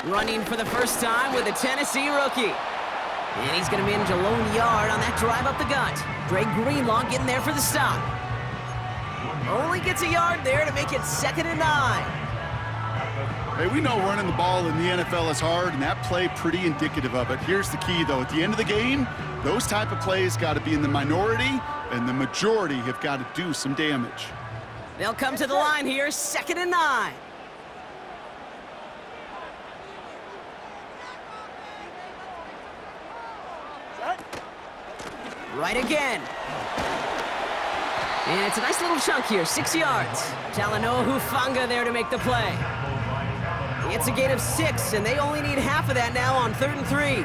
Running for the first time with a Tennessee rookie. And he's going to manage a lone yard on that drive up the gut. Dre Greenlaw getting there for the stop. Only gets a yard there to make it 2nd and 9. Hey, we know running the ball in the NFL is hard, and that play pretty indicative of it. Here's the key, though. At the end of the game, those type of plays got to be in the minority, and the majority have got to do some damage. They'll come to the line here, 2nd and 9. Right again. And it's a nice little chunk here, 6 yards. Talanoa Hufanga there to make the play. It's a gain of 6, and they only need half of that now on 3rd and 3.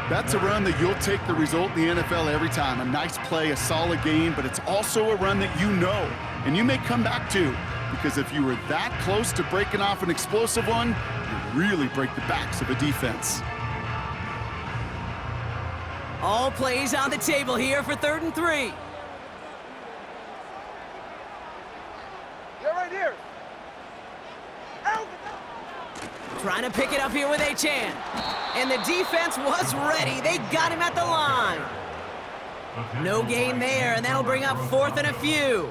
That's a run that you'll take the result in the NFL every time. A nice play, a solid gain, but it's also a run that you know, and you may come back to, because if you were that close to breaking off an explosive one, you really break the backs of a defense. All plays on the table here for 3rd and 3. Get right here. Trying to pick it up here with Achane. And the defense was ready. They got him at the line. No gain there, and that'll bring up 4th and a few.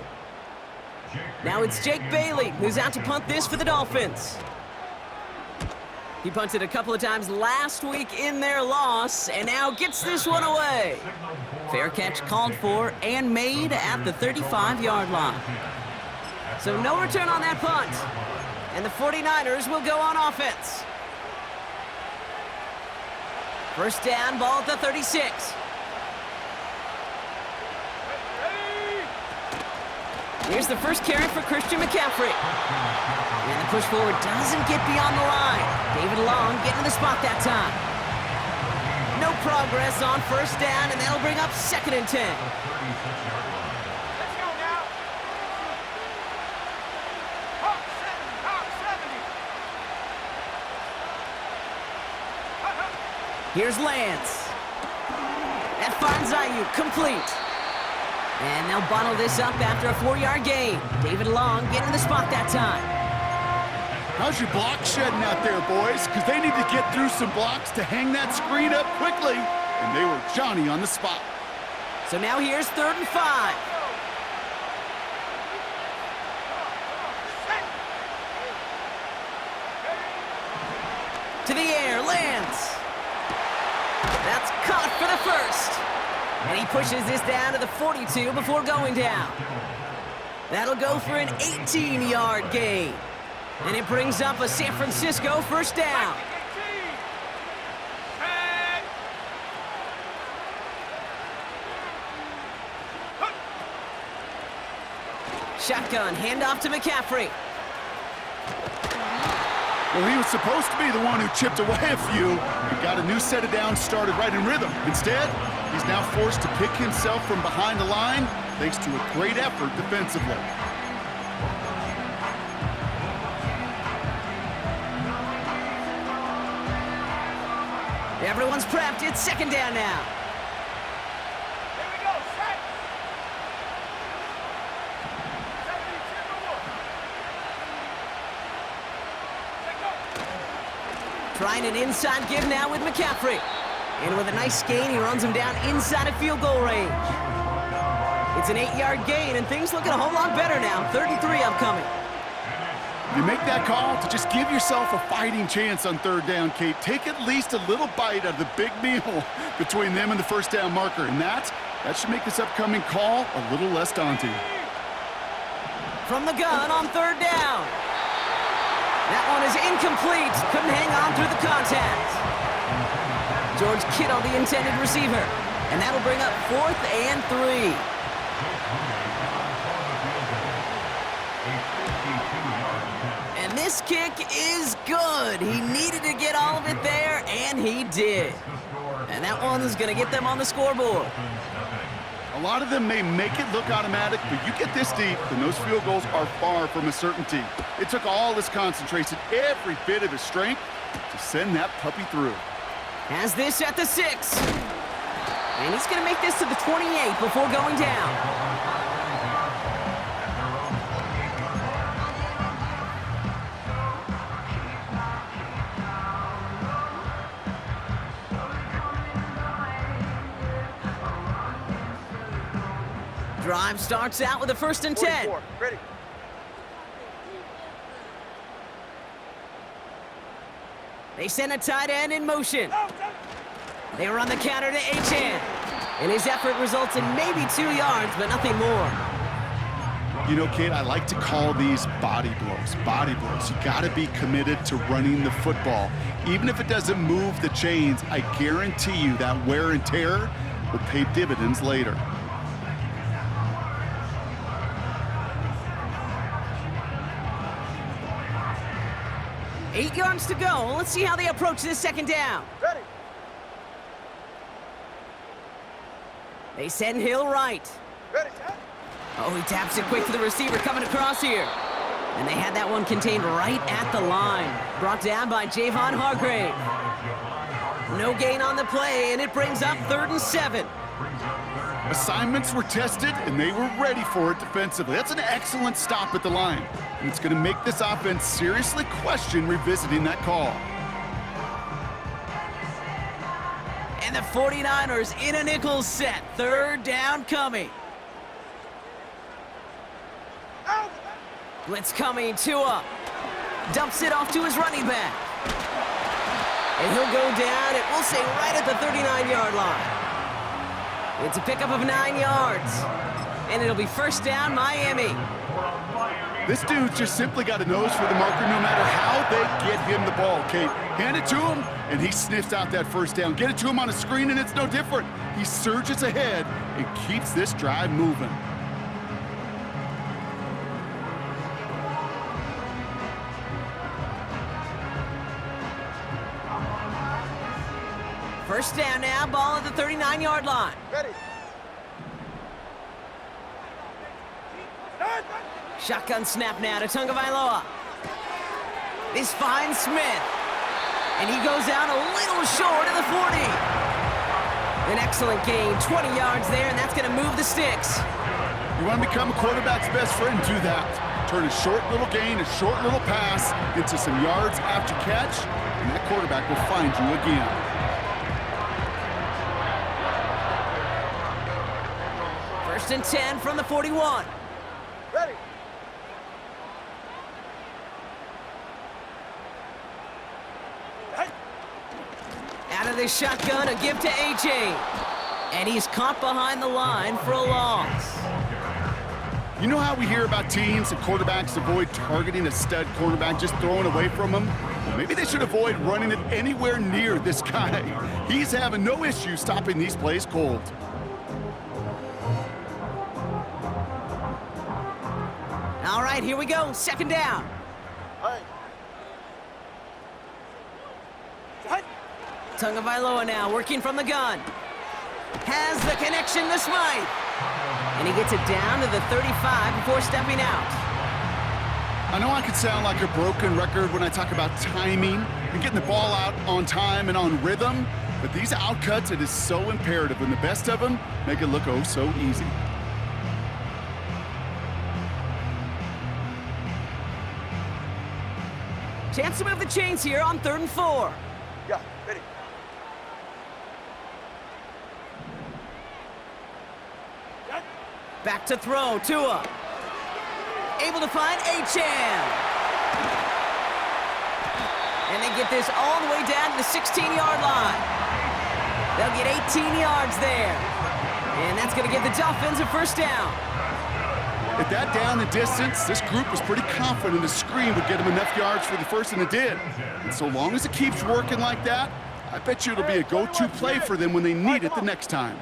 Now it's Jake Bailey, who's out to punt this for the Dolphins. He punted a couple of times last week in their loss, and now gets this one away. Fair catch called for and made at the 35-yard line. So no return on that punt. And the 49ers will go on offense. First down, ball at the 36. Here's the first carry for Christian McCaffrey. And the push forward doesn't get beyond the line. David Long getting to the spot that time. No progress on first down, and that'll bring up 2nd and 10. Let's go now. Top 70. Here's Lance. That finds Ayuk complete. And they'll bottle this up after a 4-yard gain. David Long getting to the spot that time. How's your block shedding out there, boys? Because they need to get through some blocks to hang that screen up quickly. And they were Johnny on the spot. So now here's 3rd and 5. To the air, Lance. That's caught for the first. And he pushes this down to the 42 before going down. That'll go for an 18-yard gain. And it brings up a San Francisco first down. Shotgun, handoff to McCaffrey. Well, he was supposed to be the one who chipped away a few and got a new set of downs started right in rhythm. Instead, he's now forced to pick himself from behind the line thanks to a great effort defensively. Everyone's prepped. It's 2nd down now. Here we go. Set. 72. Trying an inside give now with McCaffrey. And with a nice gain, he runs him down inside of field goal range. It's an 8-yard gain, and things looking a whole lot better now. 3rd and 3 upcoming. You make that call to just give yourself a fighting chance on 3rd down, Kate. Take at least a little bite out of the big meal between them and the first down marker. And that should make this upcoming call a little less daunting. From the gun on 3rd down. That one is incomplete. Couldn't hang on through the contact. George Kittle, the intended receiver. And that'll bring up 4th and 3. And this kick is good. He needed to get all of it there, and he did. And that one's going to get them on the scoreboard. A lot of them may make it look automatic, but you get this deep, and those field goals are far from a certainty. It took all his concentration, every bit of his strength, to send that puppy through. Has this at the 6. And he's going to make this to the 28 before going down. Drive starts out with a 1st and 10. 44. Ready. They send a tight end in motion. Go, go. They run the counter to Achan. And his effort results in maybe 2 yards, but nothing more. You know, Kate, I like to call these body blows. Body blows. You got to be committed to running the football. Even if it doesn't move the chains, I guarantee you that wear and tear will pay dividends later. Eight yards to go. Let's see how they approach this 2nd down. Ready. They send Hill right. Ready, set. Oh, he taps it quick to the receiver coming across here. And they had that one contained right at the line. Brought down by Javon Hargrave. No gain on the play, and it brings up 3rd and 7. Assignments were tested, and they were ready for it defensively. That's an excellent stop at the line. And it's going to make this offense seriously question revisiting that call. And the 49ers in a nickel set. 3rd down coming. Out. Blitz coming, Tua. Dumps it off to his running back. And he'll go down, it will say right at the 39-yard line. It's a pickup of 9 yards. And it'll be 1st down, Miami. This dude's just simply got a nose for the marker no matter how they get him the ball, Kate. Hand it to him, and he sniffs out that 1st down. Get it to him on a screen, and it's no different. He surges ahead and keeps this drive moving. First down now, ball at the 39-yard line. Ready. Start. Shotgun snap now to Tagovailoa. This finds Smith. And he goes out a little short of the 40. An excellent gain, 20 yards there, and that's going to move the sticks. You want to become a quarterback's best friend, do that. Turn a short little gain, a short little pass into some yards after catch, and that quarterback will find you again. First and 10 from the 41. Ready. Out of the shotgun, a give to AJ. And he's caught behind the line for a loss. You know how we hear about teams and quarterbacks avoid targeting a stud cornerback, just throwing away from him? Well, maybe they should avoid running it anywhere near this guy. He's having no issue stopping these plays cold. All right, here we go. 2nd down. Hey. Set. Tagovailoa now working from the gun. Has the connection to Smythe. And he gets it down to the 35 before stepping out. I know I could sound like a broken record when I talk about timing and getting the ball out on time and on rhythm, but these outcuts, it is so imperative, and the best of them make it look oh so easy. Chance to move the chains here on 3rd and 4. Yeah. Ready. Set. Back to throw, Tua. Able to find Achan. And they get this all the way down to the 16-yard line. They'll get 18 yards there. And that's going to give the Dolphins a 1st down. At that down and distance, this group was pretty confident a screen would get them enough yards for the first, and it did. And so long as it keeps working like that, I bet you it'll be a go-to play for them when they need it the next time.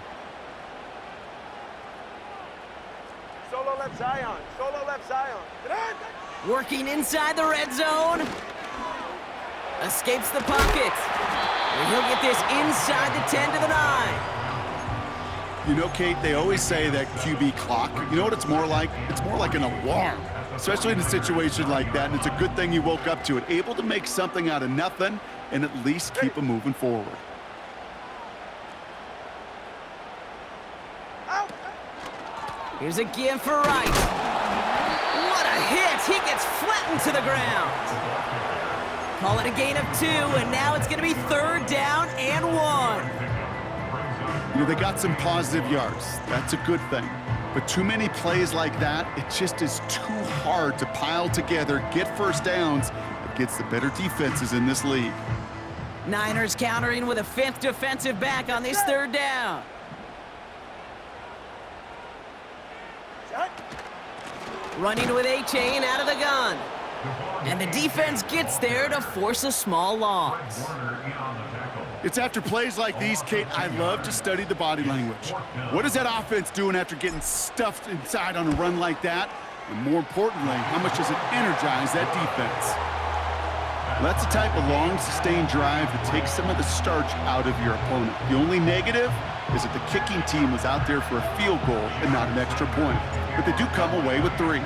Solo left Zion. Solo left Zion. Working inside the red zone. Escapes the pocket. And he'll get this inside the 10 to the 9. You know, Kate, they always say that QB clock, you know what it's more like? It's more like an alarm, especially in a situation like that, and it's a good thing you woke up to it, able to make something out of nothing and at least keep them moving forward. Out. Here's a give for Wright. What a hit! He gets flattened to the ground. Call it a gain of 2, and now it's going to be 3rd down and 1. You know, they got some positive yards. That's a good thing. But too many plays like that, it just is too hard to pile together, get first downs against the better defenses in this league. Niners countering with a 5th defensive back on this 3rd down. Running with A-Chain out of the gun. And the defense gets there to force a small loss. It's after plays like these, Kate, I love to study the body language. What is that offense doing after getting stuffed inside on a run like that? And more importantly, how much does it energize that defense? Well, that's the type of long, sustained drive that takes some of the starch out of your opponent. The only negative is that the kicking team was out there for a field goal and not an extra point. But they do come away with 3.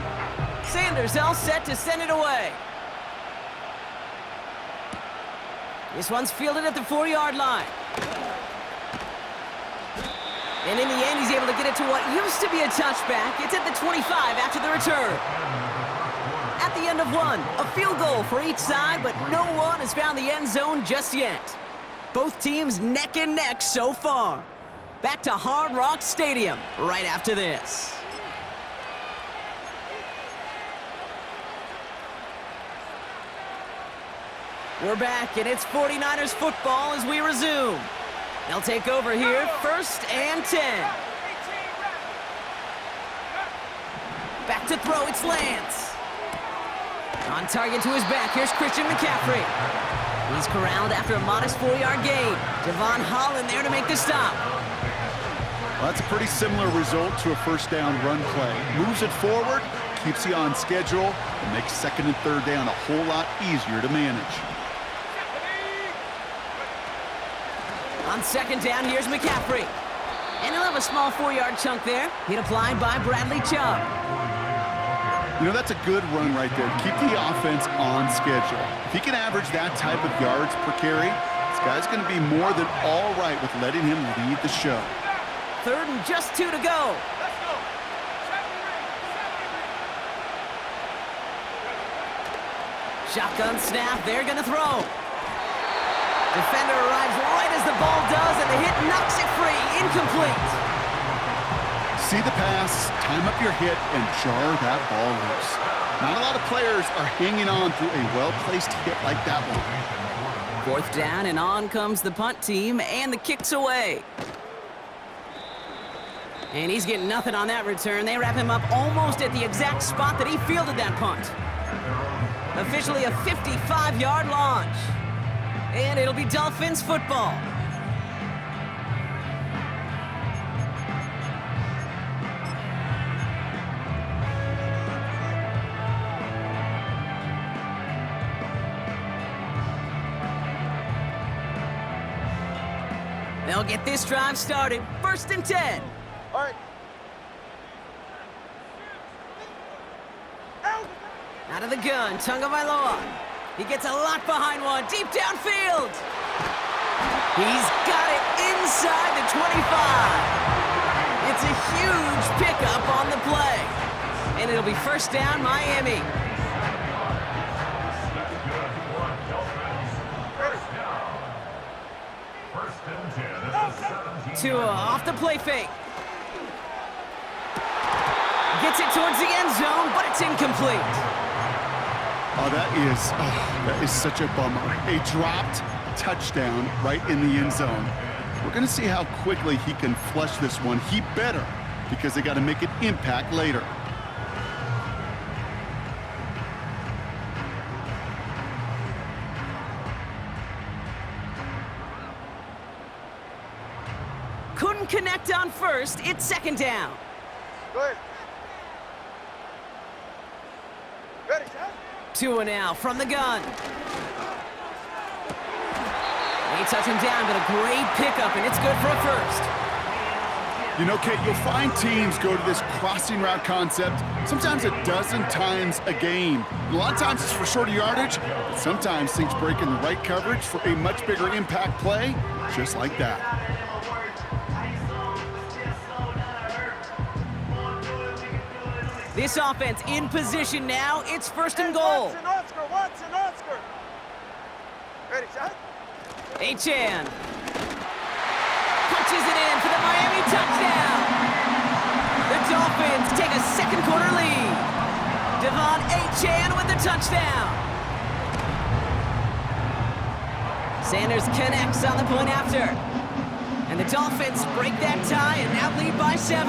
Sanders all set to send it away. This one's fielded at the 4-yard line. And in the end, he's able to get it to what used to be a touchback. It's at the 25 after the return. At the end of one, a field goal for each side, but no one has found the end zone just yet. Both teams neck and neck so far. Back to Hard Rock Stadium right after this. We're back, and it's 49ers football as we resume. They'll take over here, 1st and 10. Back to throw, it's Lance. On target to his back, here's Christian McCaffrey. He's corralled after a modest 4-yard gain. Devon Holland there to make the stop. Well, that's a pretty similar result to a 1st down run play. Moves it forward, keeps you on schedule, and makes 2nd and 3rd down a whole lot easier to manage. On 2nd down, here's McCaffrey. And he'll have a small 4-yard chunk there. Hit applied by Bradley Chubb. You know, that's a good run right there. Keep the offense on schedule. If he can average that type of yards per carry, this guy's going to be more than all right with letting him lead the show. 3rd and just 2 to go. Shotgun snap, they're going to throw. Defender arrives right as the ball does, and the hit knocks it free. Incomplete. See the pass, time up your hit, and jar that ball loose. Not a lot of players are hanging on to a well-placed hit like that one. 4th down, and on comes the punt team, and the kick's away. And he's getting nothing on that return. They wrap him up almost at the exact spot that he fielded that punt. Officially a 55-yard launch. And it'll be Dolphins football. They'll get this drive started. 1st and 10. All right. Out of the gun, Tagovailoa. He gets a lot behind one, deep downfield. He's got it inside the 25. It's a huge pickup on the play. And it'll be 1st down, Miami. Tua off the play fake. Gets it towards the end zone, but it's incomplete. Oh, that is such a bummer. A dropped touchdown right in the end zone. We're going to see how quickly he can flush this one. He better, because they got to make an impact later. Couldn't connect on 1st. It's 2nd down. Good. Ready, John? Tua now from the gun. They touch him down, but a great pickup, and it's good for a 1st. You know, Kate, you'll find teams go to this crossing route concept sometimes a dozen times a game. A lot of times it's for shorter yardage, but sometimes things break in the right coverage for a much bigger impact play, just like that. This offense in position now. It's 1st and goal. Watson, Oscar. Ready, John? Achane punches it in for the Miami touchdown. The Dolphins Falcons take a second quarter lead. Devon Achane with the touchdown. Sanders connects on the point after. And the Dolphins break that tie and now lead by 7.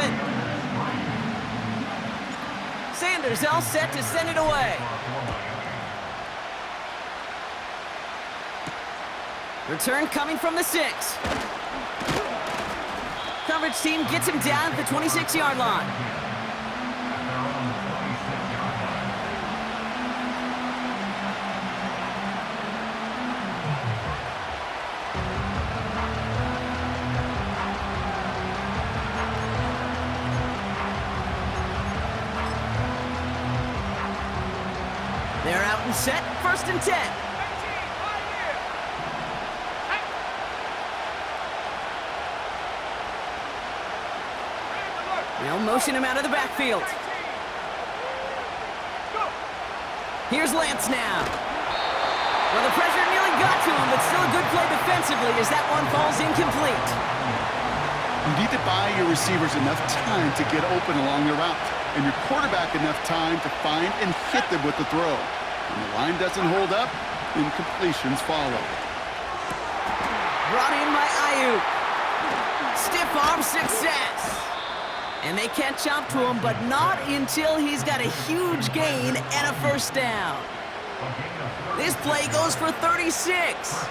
Sanders all set to send it away. Return coming from the 6. Coverage team gets him down at the 26-yard line. They're out and set, 1st and 10. They'll motion him out of the backfield. Here's Lance now. Well, the pressure nearly got to him, but still a good play defensively as that one falls incomplete. You need to buy your receivers enough time to get open along the route, and your quarterback enough time to find and hit them with the throw. When the line doesn't hold up, incompletions follow. Brought in by Ayuk. Stiff arm success. And they catch up to him, but not until he's got a huge gain and a first down. This play goes for 36.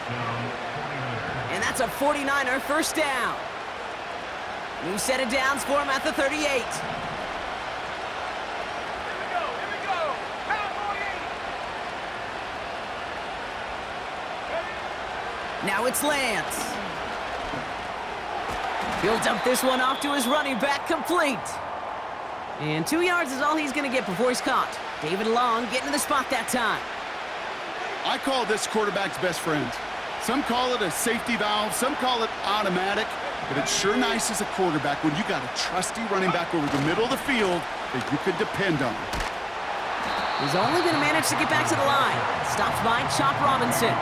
And that's a 49er first down. New set of downs for him at the 38. Now it's Lance. He'll dump this one off to his running back, complete. And 2 yards is all he's going to get before he's caught. David Long getting to the spot that time. I call this quarterback's best friend. Some call it a safety valve, some call it automatic, but it's sure nice as a quarterback when you got a trusty running back over the middle of the field that you could depend on. He's only going to manage to get back to the line. Stops by Chop Robinson.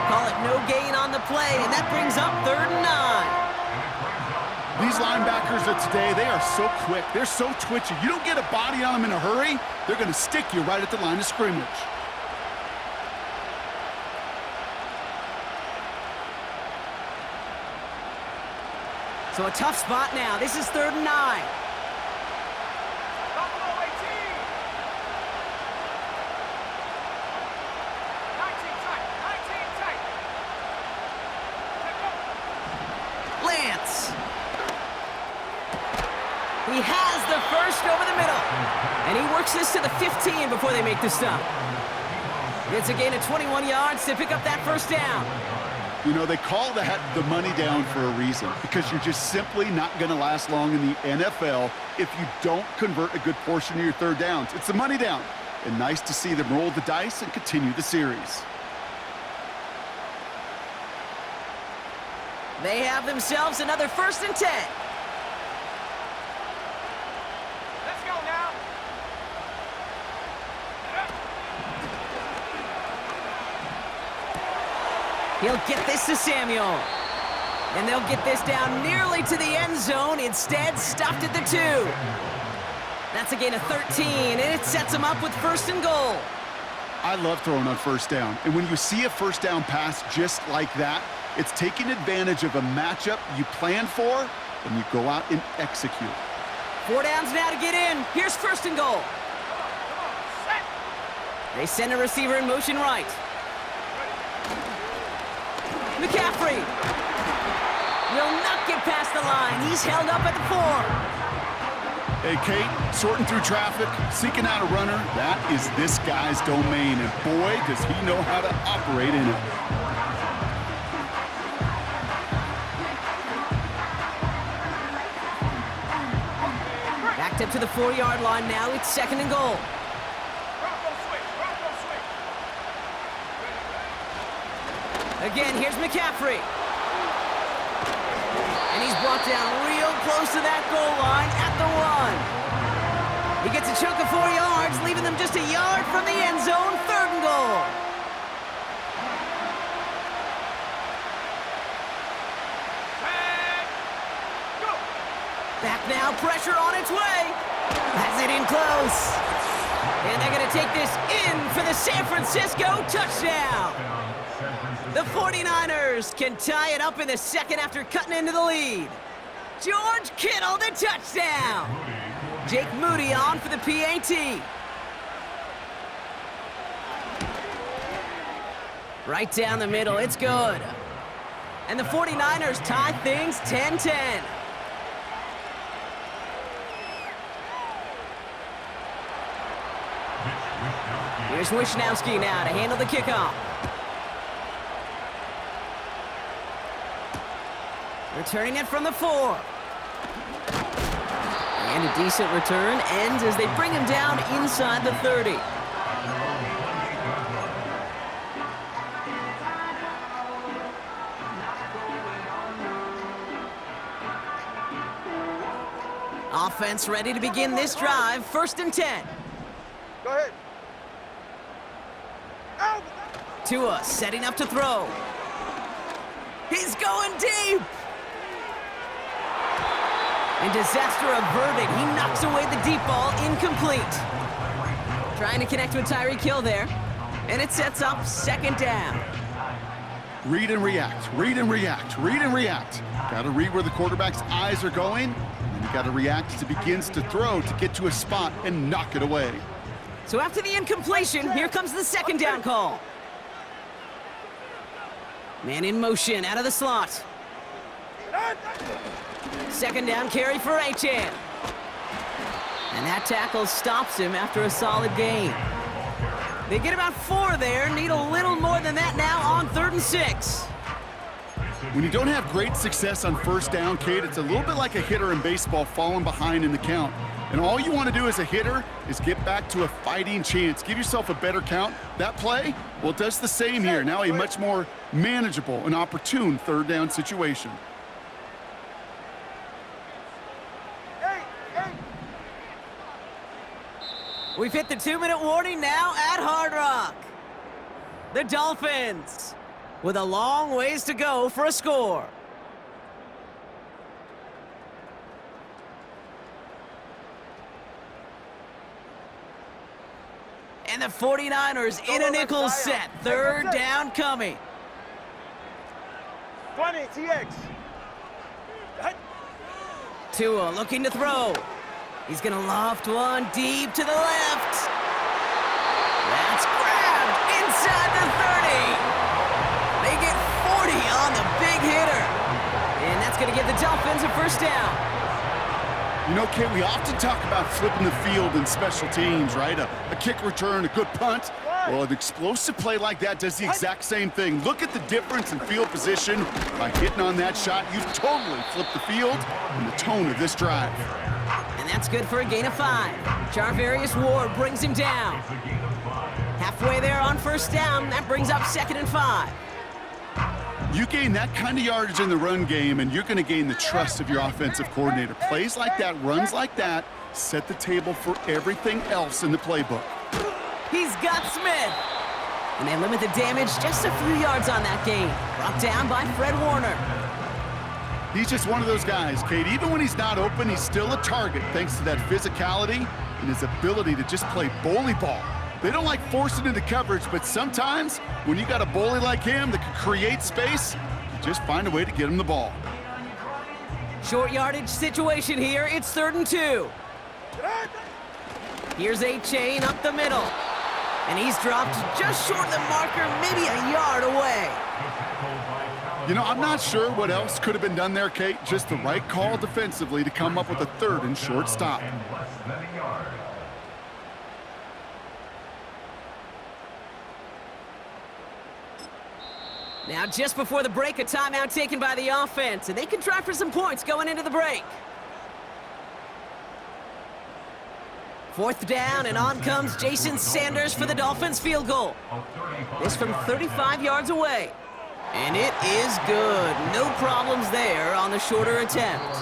Call it no gain on the play, and that brings up 3rd and 9. These linebackers of today, they are so quick. They're so twitchy. You don't get a body on them in a hurry, they're going to stick you right at the line of scrimmage. So a tough spot now. This is 3rd and 9. Lance. He has the first over the middle. And he works this to the 15 before they make the stop. It's a gain of 21 yards to pick up that first down. You know, they call that the money down for a reason, because you're just simply not going to last long in the NFL if you don't convert a good portion of your 3rd downs. It's the money down. And nice to see them roll the dice and continue the series. They have themselves another 1st and 10. Let's go now. He'll get this to Samuel. And they'll get this down nearly to the end zone. Instead, stopped at the 2. That's a gain of 13, and it sets them up with 1st and goal. I love throwing on 1st down. And when you see a 1st down pass just like that, it's taking advantage of a matchup you plan for, and you go out and execute. 4 downs now to get in. Here's 1st and goal. They send a receiver in motion right. McCaffrey will not get past the line. He's held up at the 4. Hey, Kate, sorting through traffic, seeking out a runner, that is this guy's domain, and boy, does he know how to operate in it. Backed up to the 4-yard line now. It's 2nd and goal. Again, here's McCaffrey. And he's brought down real close to that goal line at the 1. He gets a chunk of 4 yards, leaving them just a yard from the end zone. 3rd and goal. Back now, pressure on its way. Has it in close. And they're going to take this in for the San Francisco touchdown. The 49ers can tie it up in the second after cutting into the lead. George Kittle, the touchdown. Jake Moody on for the PAT. Right down the middle, it's good. And the 49ers tie things 10-10. Here's Wishnowski now to handle the kickoff. Returning it from the 4. And a decent return ends as they bring him down inside the 30. Offense ready to begin this drive. 1st and 10. Go ahead. Out. Tua setting up to throw. He's going deep. And disaster averted. He knocks away the deep ball, incomplete. Trying to connect with Tyreek Hill there. And it sets up 2nd down. Read and react, read and react, read and react. Got to read where the quarterback's eyes are going, and you got to react as he begins to throw to get to a spot and knock it away. So after the incompletion, here comes the 2nd down call. Man in motion, out of the slot. 2nd down carry for Achane. And that tackle stops him after a solid gain. They get about 4 there, need a little more than that now on 3rd and 6. When you don't have great success on 1st down, Kate, it's a little bit like a hitter in baseball falling behind in the count. And all you want to do as a hitter is get back to a fighting chance. Give yourself a better count. That play, well, it does the same here. Now a much more manageable and opportune 3rd down situation. We've hit the 2-minute warning now at Hard Rock. The Dolphins with a long ways to go for a score. And the 49ers in a nickel set. 3rd down coming. 20, TX. Tua looking to throw. He's going to loft one deep to the left. That's grabbed inside the 30. They get 40 on the big hitter. And that's going to give the Dolphins a 1st down. You know, Kate, we often talk about flipping the field in special teams, right? A kick return, a good punt. Well, an explosive play like that does the exact same thing. Look at the difference in field position. By hitting on that shot, you've totally flipped the field and the tone of this drive. And that's good for a gain of 5. Charvarius Ward brings him down. Halfway there on 1st down. That brings up 2nd and 5. You gain that kind of yardage in the run game, and you're going to gain the trust of your offensive coordinator. Plays like that, runs like that, set the table for everything else in the playbook. He's got Smith. And they limit the damage just a few yards on that gain. Brought down by Fred Warner. He's just one of those guys, Kate. Even when he's not open, he's still a target thanks to that physicality and his ability to just play bully ball. They don't like forcing into coverage, but sometimes when you got a bully like him that can create space, you just find a way to get him the ball. Short yardage situation here. It's 3rd and 2. Here's Achane up the middle. And he's dropped just short of the marker, maybe a yard away. You know, I'm not sure what else could have been done there, Kate. Just the right call defensively to come up with a 3rd and short stop. Now, just before the break, a timeout taken by the offense, and they can try for some points going into the break. 4th down, and on comes Jason Sanders for the Dolphins field goal. This from 35 yards away. And it is good. No problems there on the shorter attempt.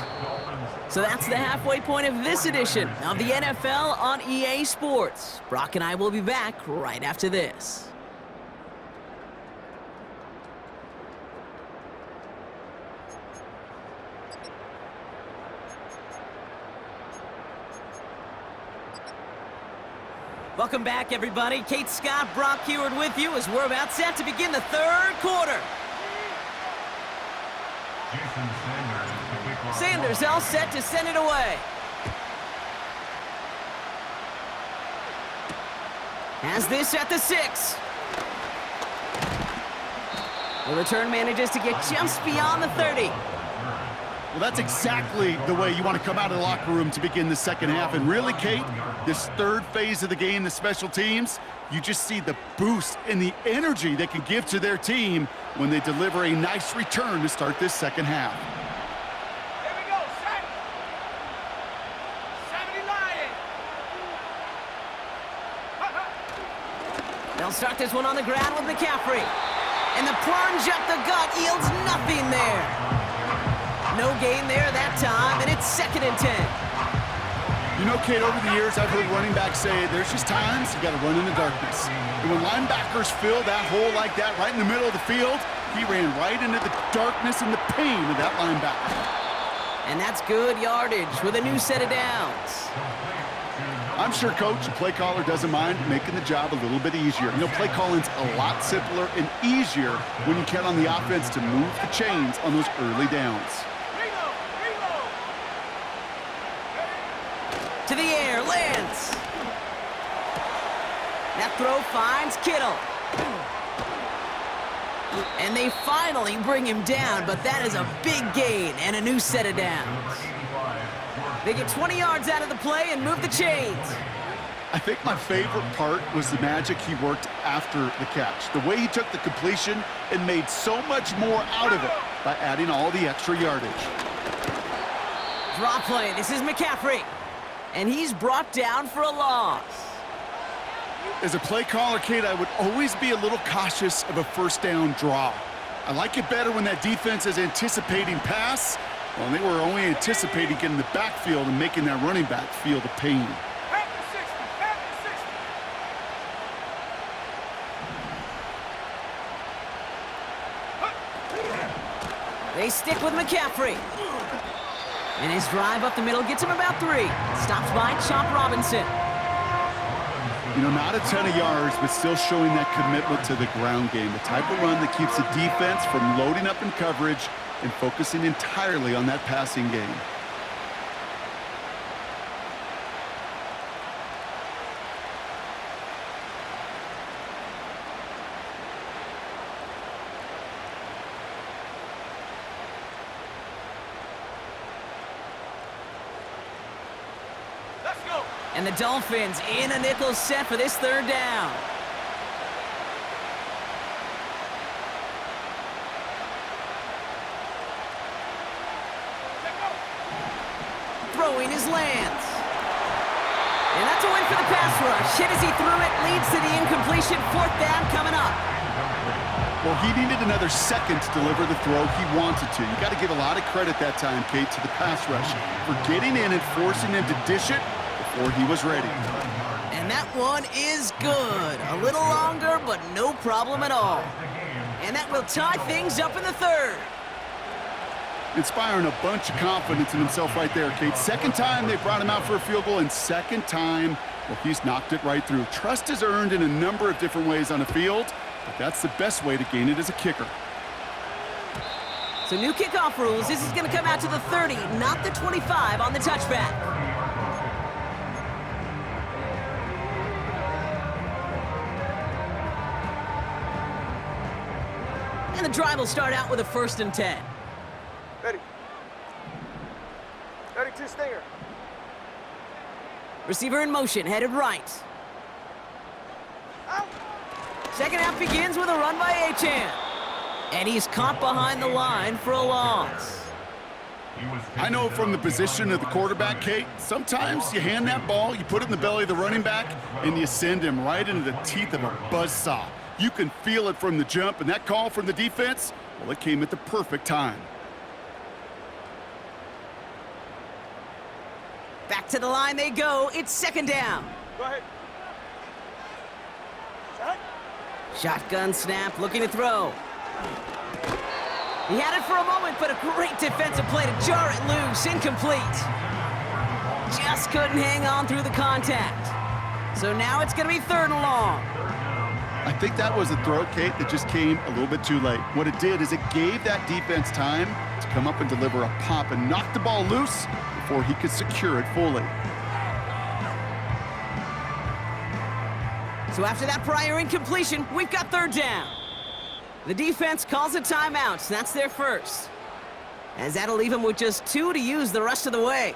So that's the halfway point of this edition of the NFL on EA Sports. Brock and I will be back right after this. Welcome back, everybody. Kate Scott, Brock Heward with you as we're about set to begin the third quarter. Sanders all set to send it away. Has this at the 6. The return manages to get just beyond the 30. Well, that's exactly the way you want to come out of the locker room to begin the second half. And really, Kate, this third phase of the game, the special teams, you just see the boost and the energy they can give to their team when they deliver a nice return to start this second half. Here we go, set. 70 Lions. They'll start this one on the ground with McCaffrey. And the plunge up the gut yields nothing there. No gain there that time, and it's 2nd and 10. You know, Kate, over the years, I've heard running backs say there's just times you got to run in the darkness. And when linebackers fill that hole like that right in the middle of the field, he ran right into the darkness and the pain of that linebacker. And that's good yardage with a new set of downs. I'm sure, Coach, the play caller doesn't mind making the job a little bit easier. You know, play calling's a lot simpler and easier when you count on the offense to move the chains on those early downs. To the air, lands. That throw finds Kittle. And they finally bring him down, but that is a big gain and a new set of downs. They get 20 yards out of the play and move the chains. I think my favorite part was the magic he worked after the catch. The way he took the completion and made so much more out of it by adding all the extra yardage. Draw play, this is McCaffrey. And he's brought down for a loss. As a play caller, Kate, I would always be a little cautious of a first down draw. I like it better when that defense is anticipating pass. Well, they were only anticipating getting the backfield and making that running back feel the pain. They stick with McCaffrey. And his drive up the middle gets him about 3. Stops by Chop Robinson. You know, not a ton of yards, but still showing that commitment to the ground game. The type of run that keeps the defense from loading up in coverage and focusing entirely on that passing game. And the Dolphins in a nickel set for this third down. Throwing his lands. And that's a win for the pass rush. Hit as he threw it, leads to the incompletion. 4th down coming up. Well, he needed another second to deliver the throw he wanted to. You got to give a lot of credit that time, Kate, to the pass rush for getting in and forcing him to dish it before he was ready. And that one is good. A little longer, but no problem at all. And that will tie things up in the third. Inspiring a bunch of confidence in himself right there, Kate. Second time they brought him out for a field goal, and second time, well, he's knocked it right through. Trust is earned in a number of different ways on the field, but that's the best way to gain it as a kicker. So new kickoff rules. This is going to come out to the 30, not the 25 on the touchback. And the drive will start out with a 1st and 10. Ready. 32 Stinger. Receiver in motion, headed right. Out. Second half begins with a run by Achane. And he's caught behind the line for a loss. I know from the position of the quarterback, Kate, sometimes you hand that ball, you put it in the belly of the running back, and you send him right into the teeth of a buzzsaw. You can feel it from the jump, and that call from the defense, well, it came at the perfect time. Back to the line they go. It's 2nd down. Go ahead. Shot. Shotgun snap, looking to throw. He had it for a moment, but a great defensive play to jar it loose. Incomplete. Just couldn't hang on through the contact. So now it's going to be 3rd and long. I think that was a throw, Kate, that just came a little bit too late. What it did is it gave that defense time to come up and deliver a pop and knock the ball loose before he could secure it fully. So after that prior incompletion, we've got 3rd down. The defense calls a timeout, so that's their first. As that'll leave them with just 2 to use the rest of the way.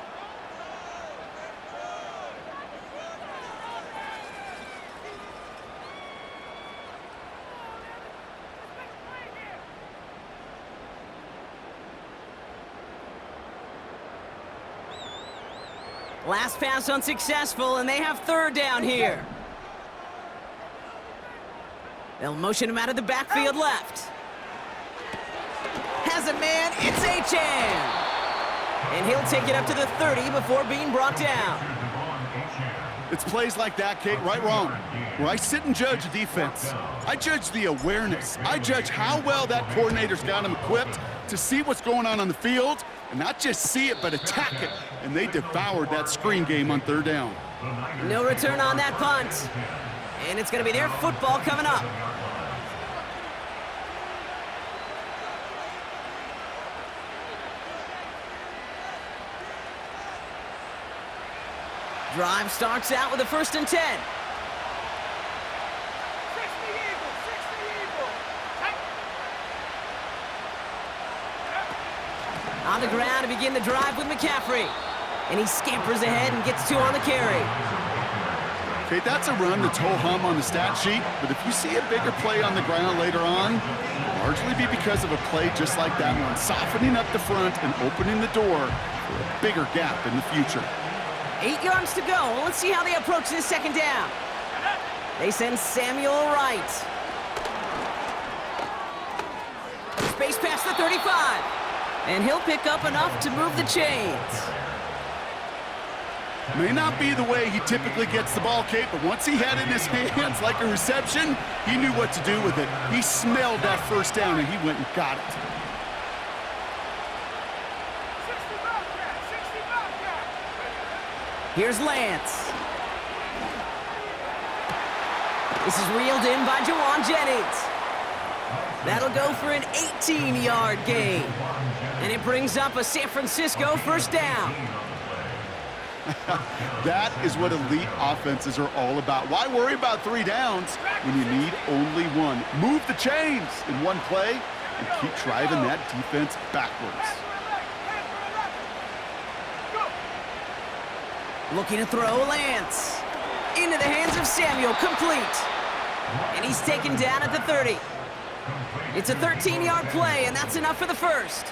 Last pass unsuccessful, and they have 3rd down here. They'll motion him out of the backfield left. Has a man, it's Achan! And he'll take it up to the 30 before being brought down. It's plays like that, Kate, right, wrong, where I sit and judge a defense. I judge the awareness. I judge how well that coordinator's got him equipped to see what's going on the field, and not just see it, but attack it. And they devoured that screen game on 3rd down. No return on that punt. And it's going to be their football coming up. Drive starts out with a 1st and 10. 60 Eagles, 60 Eagles. On the ground to begin the drive with McCaffrey. And he scampers ahead and gets 2 on the carry. Okay, that's a run that's ho-hum on the stat sheet, but if you see a bigger play on the ground later on, it'll largely be because of a play just like that one, softening up the front and opening the door for a bigger gap in the future. 8 yards to go. Let's see how they approach this 2nd down. They send Samuel right. Space past the 35. And he'll pick up enough to move the chains. May not be the way he typically gets the ball, Kate, but once he had it in his hands like a reception, he knew what to do with it. He smelled that 1st down, and he went and got it. 60 Bobcat, 60 Bobcat. Here's Lance. This is reeled in by Jawan Jennings. That'll go for an 18-yard gain. And it brings up a San Francisco 1st down. That is what elite offenses are all about. Why worry about 3 downs when you need only 1? Move the chains in one play and keep driving that defense backwards. Looking to throw Lance. Into the hands of Samuel, complete. And he's taken down at the 30. It's a 13-yard play, and that's enough for the 1st.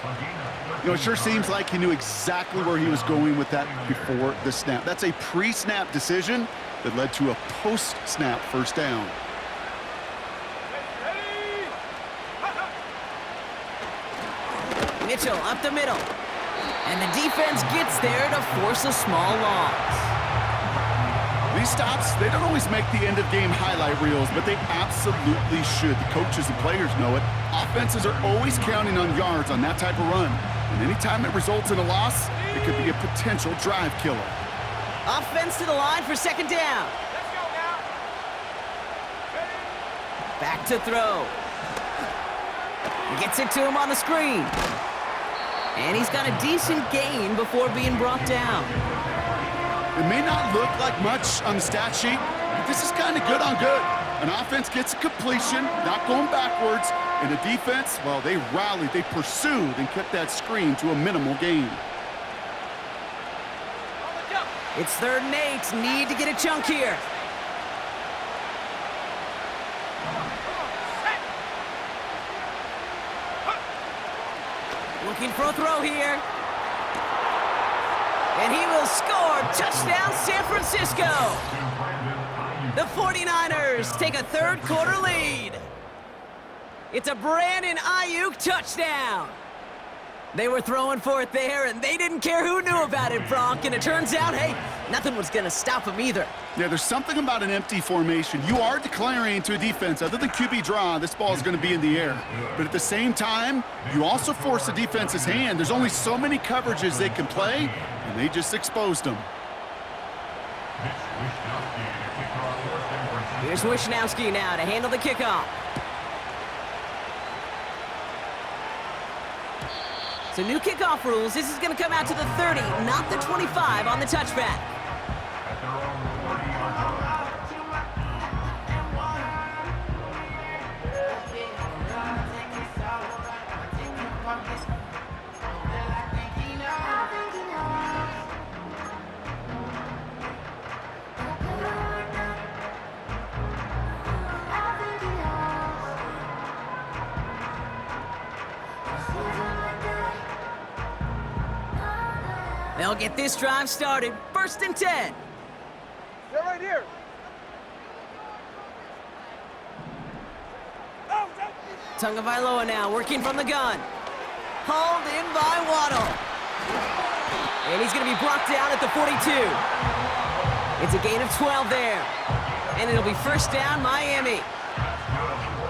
You know, it sure seems like he knew exactly where he was going with that before the snap. That's a pre-snap decision that led to a post-snap 1st down. Mitchell up the middle. And the defense gets there to force a small loss. These stops, they don't always make the end-of-game highlight reels, but they absolutely should. The coaches and players know it. Offenses are always counting on yards on that type of run. And anytime it results in a loss, it could be a potential drive killer. Offense to the line for 2nd down. Let's go now. Back to throw. Gets it to him on the screen. And he's got a decent gain before being brought down. It may not look like much on the stat sheet, but this is kind of good on good. An offense gets a completion, not going backwards, and the defense, well, they rallied, they pursued, and kept that screen to a minimal gain. It's 3rd and 8. Need to get a chunk here. Looking for a throw here. And he will score. Touchdown, San Francisco. The 49ers take a 3rd quarter lead. It's a Brandon Ayuk touchdown. They were throwing for it there, and they didn't care who knew about it, Bronk. And it turns out, hey, nothing was going to stop him either. Yeah, there's something about an empty formation. You are declaring to a defense, other than QB draw, this ball is going to be in the air. But at the same time, you also force the defense's hand. There's only so many coverages they can play, and they just exposed them. Here's Wisnowski now to handle the kickoff. So new kickoff rules. This is going to come out to the 30, not the 25 on the touchback. They'll get this drive started. 1st and 10. They're right here. Tagovailoa now working from the gun. Hauled in by Waddle. And he's going to be brought down at the 42. It's a gain of 12 there. And it'll be 1st down, Miami.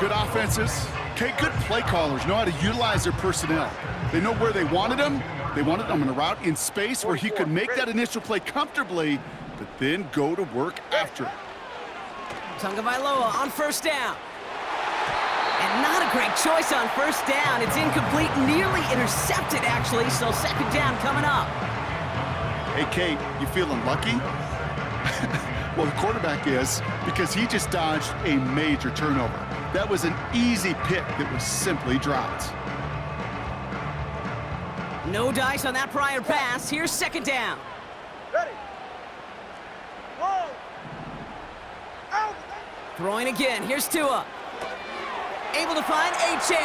Good offenses. Okay, good play callers know how to utilize their personnel. They know where they wanted them. They wanted him on a route in space where he could make that initial play comfortably, but then go to work after it. Tagovailoa on 1st down. And not a great choice on 1st down. It's incomplete, nearly intercepted, actually, so 2nd down coming up. Hey, Kate, you feeling lucky? Well, the quarterback is, because he just dodged a major turnover. That was an easy pick that was simply dropped. No dice on that prior pass. Here's 2nd down. Ready. Whoa. Out. Throwing again. Here's Tua. Able to find Achan.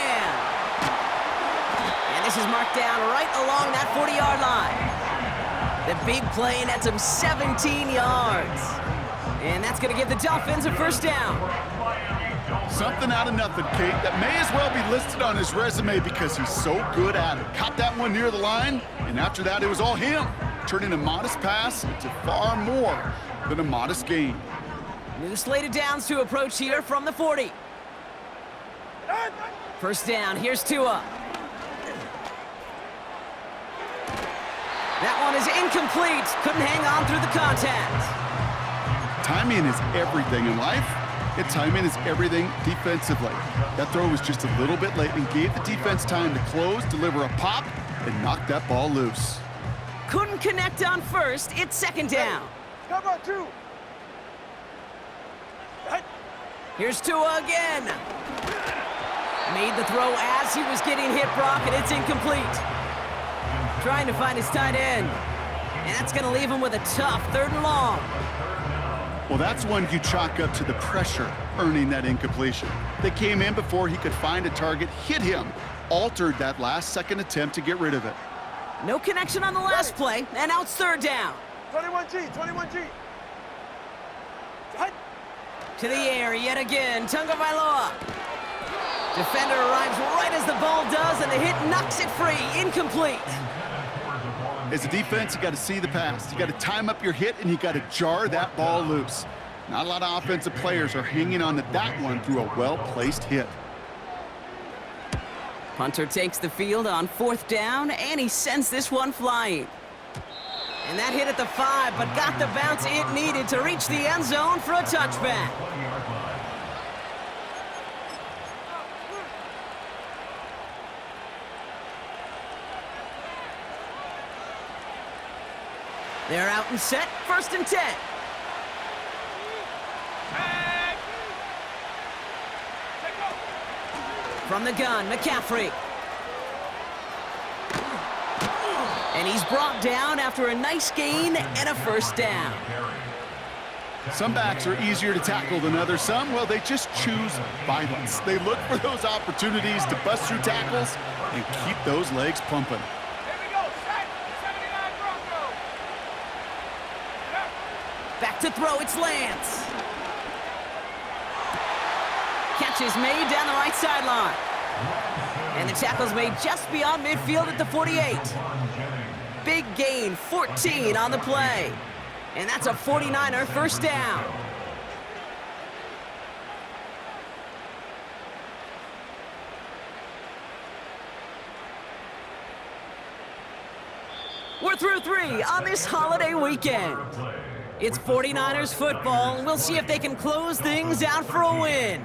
And this is marked down right along that 40-yard line. The big play nets him 17 yards. And that's going to give the Dolphins a 1st down. Something out of nothing, Kate. That may as well be listed on his resume because he's so good at it. Caught that one near the line, and after that, it was all him. Turning a modest pass into far more than a modest gain. New slated downs to approach here from the 40. 1st down, here's Tua. That one is incomplete. Couldn't hang on through the contact. Timing is everything in life, and timing is everything defensively. That throw was just a little bit late and gave the defense time to close, deliver a pop, and knock that ball loose. Couldn't connect on 1st. It's 2nd down. Cover 2. Here's Tua again. Made the throw as he was getting hit, Brock, and it's incomplete. Trying to find his tight end. And that's going to leave him with a tough 3rd and long. Well, that's one you chalk up to the pressure earning that incompletion. They came in before he could find a target, hit him, altered that last-second attempt to get rid of it. No connection on the last play, and now it's 3rd down. 21G, 21G. To the air yet again, Tagovailoa. Defender arrives right as the ball does, and the hit knocks it free. Incomplete. As a defense, you got to see the pass. You got to time up your hit, and you got to jar that ball loose. Not a lot of offensive players are hanging on to that one through a well-placed hit. Punter takes the field on 4th down, and he sends this one flying. And that hit at the 5, but got the bounce it needed to reach the end zone for a touchback. They're out and set, 1st and 10. From the gun, McCaffrey. And he's brought down after a nice gain and a 1st down. Some backs are easier to tackle than others. Some, well, they just choose violence. They look for those opportunities to bust through tackles and keep those legs pumping. Back to throw, it's Lance. Catch is made down the right sideline. And the tackle's made just beyond midfield at the 48. Big gain, 14 on the play. And that's a 49er 1st down. We're through 3 on this holiday weekend. It's 49ers football, and we'll see if they can close things out for a win.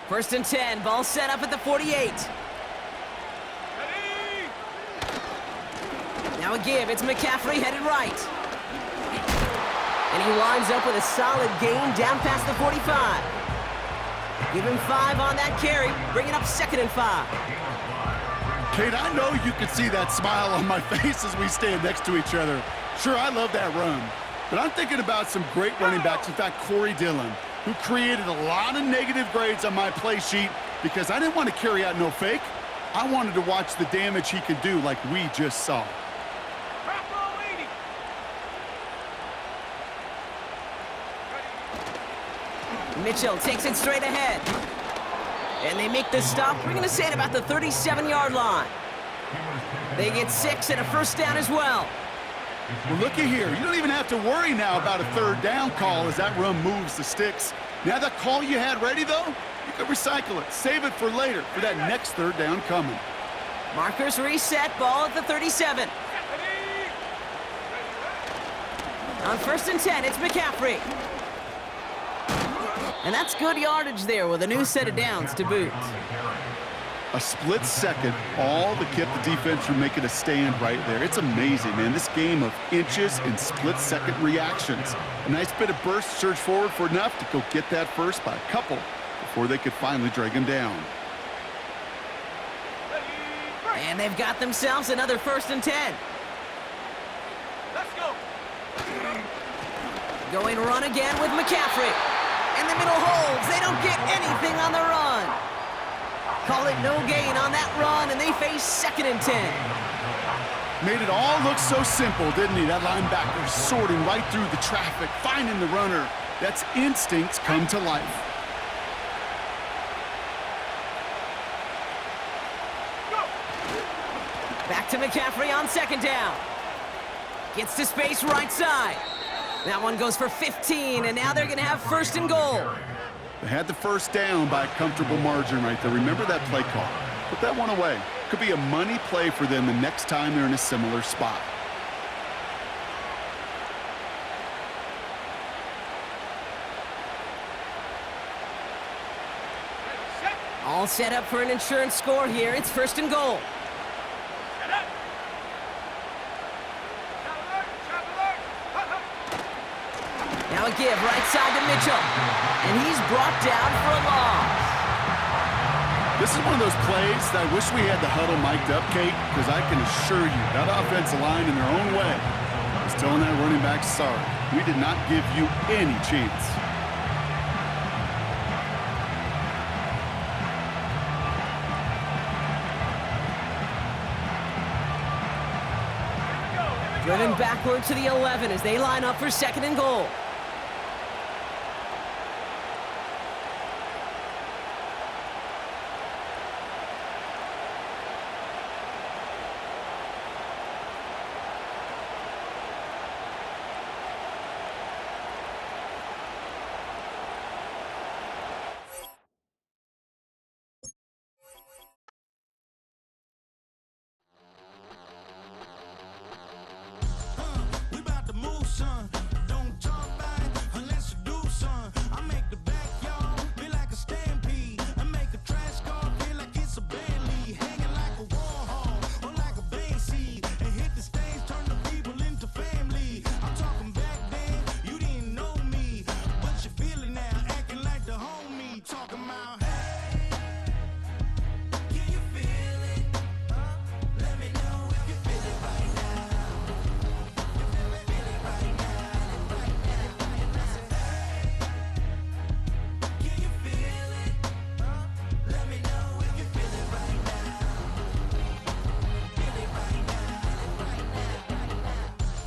First and 10, ball set up at the 48. Now a give, it's McCaffrey headed right. And he winds up with a solid gain down past the 45. Give him 5 on that carry, bringing up 2nd and 5. Kate, I know you can see that smile on my face as we stand next to each other. Sure, I love that run. But I'm thinking about some great running backs. In fact, Corey Dillon, who created a lot of negative grades on my play sheet because I didn't want to carry out no fake. I wanted to watch the damage he could do like we just saw. Mitchell takes it straight ahead. And they make the stop. We're going to say it about the 37-yard line. They get 6 and a first down as well. Well, looky here. You don't even have to worry now about a 3rd down call as that run moves the sticks. Now that call you had ready, though, you can recycle it. Save it for later for that next 3rd down coming. Markers reset, ball at the 37. On 1st and 10, it's McCaffrey. And that's good yardage there with a new set of downs to boot. A split second, all to keep the defense from making a stand right there. It's amazing, man. This game of inches and split-second reactions. A nice bit of burst, surge forward for enough to go get that first by a couple before they could finally drag him down. And they've got themselves another 1st and 10. Let's go. Going run again with McCaffrey. And the middle holds. They don't get anything on the run. Call it no gain on that run, and they face 2nd and 10. Made it all look so simple, didn't he? That linebacker sorting right through the traffic, finding the runner. That's instincts come to life. Back to McCaffrey on 2nd down. Gets to space right side. That one goes for 15, and now they're going to have 1st and goal. They had the first down by a comfortable margin right there. Remember that play call. Put that one away. Could be a money play for them the next time they're in a similar spot. All set up for an insurance score here. It's 1st and goal. Now a give right side to Mitchell. And he's brought down for a loss. This is one of those plays that I wish we had the huddle mic'd up, Kate, because I can assure you that offensive line in their own way is telling that running back, sorry, we did not give you any chance. Driven backward to the 11 as they line up for 2nd and goal.